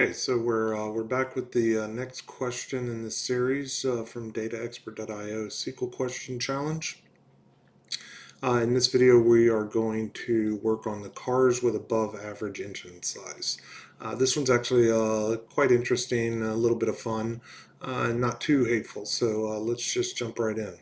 Okay, so we're back with the next question in this series from DataExpert.io SQL Question Challenge. In this video, we are going to work on the cars with above average engine size. This one's actually quite interesting, a little bit of fun, not too hateful. So let's just jump right in.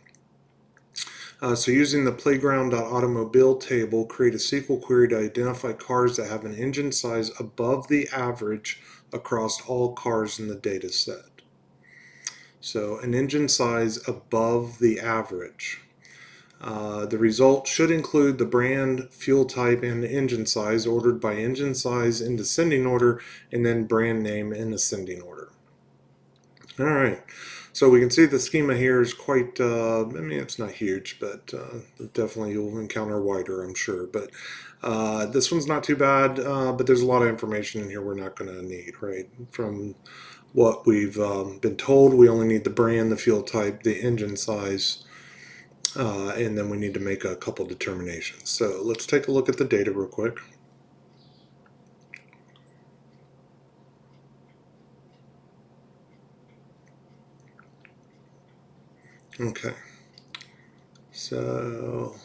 So using the playground.automobile table, create a SQL query to identify cars that have an engine size above the average across all cars in the data set. So an engine size above the average. The result should include the brand, fuel type, and the engine size ordered by engine size in descending order, and then brand name in ascending order. All right, so we can see the schema here is quite, I mean, it's not huge, but definitely you'll encounter wider, I'm sure. But this one's not too bad, but there's a lot of information in here we're not going to need, right? From what we've been told, we only need the brand, the fuel type, the engine size, and then we need to make a couple determinations. So let's take a look at the data real quick. Okay, so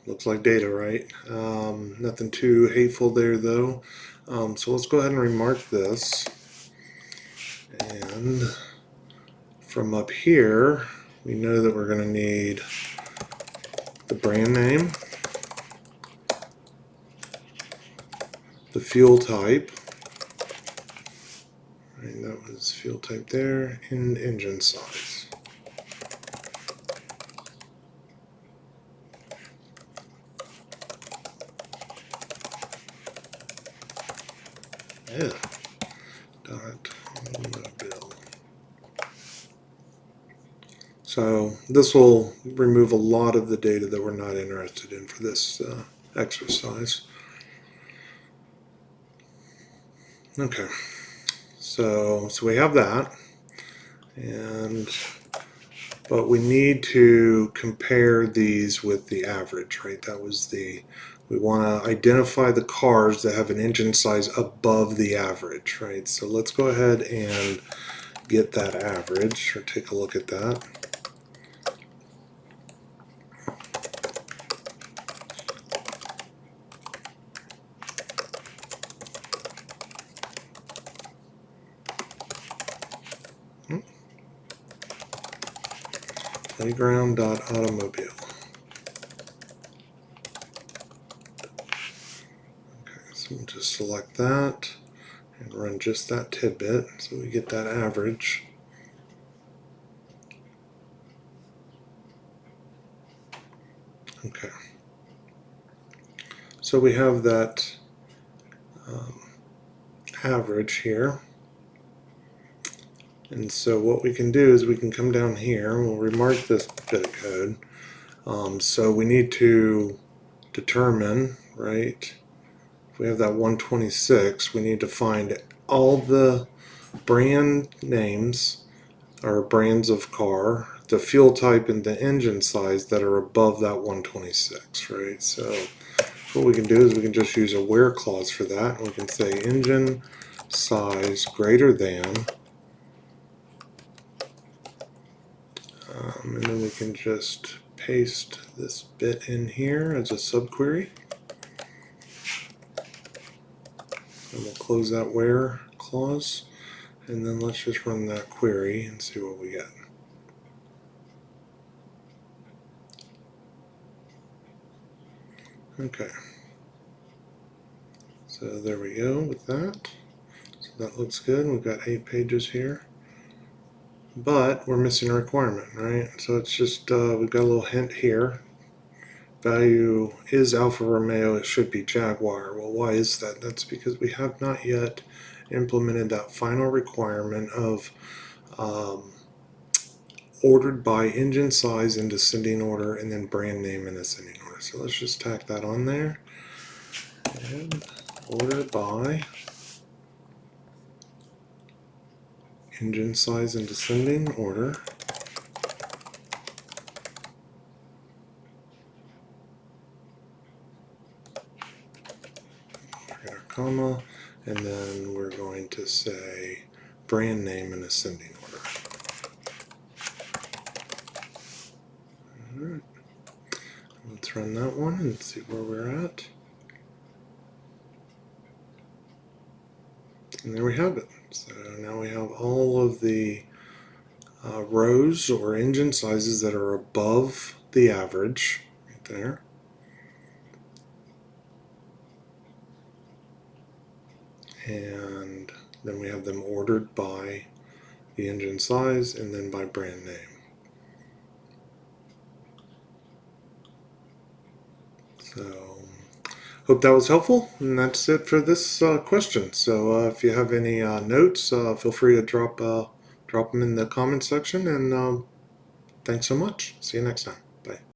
looks like data, right? Nothing too hateful there though. So let's go ahead and remark this. And from up here, we know that we're going to need the brand name, the fuel type, right, that was fuel type there, and engine size. Yeah. Automobile. So this will remove a lot of the data that we're not interested in for this exercise. Okay, so we have that, but we need to compare these with the average, right? That was we want to identify the cars that have an engine size above the average, right? So let's go ahead and get that average, or take a look at that. Playground.automobile. Okay, so we'll just select that and run just that tidbit so we get that average. Okay, so we have that average here, and so what we can do is we can come down here and we'll remark this bit of code. So we need to determine, right, if we have that 126, we need to find all the brand names or brands of car, the fuel type, and the engine size that are above that 126, right? So what we can do is we can just use a where clause for that. We can say engine size greater than, and then we can just paste this bit in here as a subquery. And we'll close that where clause, and then let's just run that query and see what we get. Okay, so there we go with that. So that looks good. We've got 8 pages here, but we're missing a requirement, right? So it's just we've got a little hint here. Value is Alfa Romeo, it should be Jaguar. Well, why is that? That's because we have not yet implemented that final requirement of ordered by engine size in descending order, and then brand name in ascending order. So let's just tack that on there. And order by engine size in descending order. Get our comma, and then we're going to say brand name in ascending order. All right. Let's run that one and see where we're at. And there we have it. So now we have all of the rows or engine sizes that are above the average right there. And then we have them ordered by the engine size and then by brand name. So hope that was helpful, and that's it for this question. So if you have any notes, feel free to drop them in the comment section, and thanks so much. See you next time. Bye.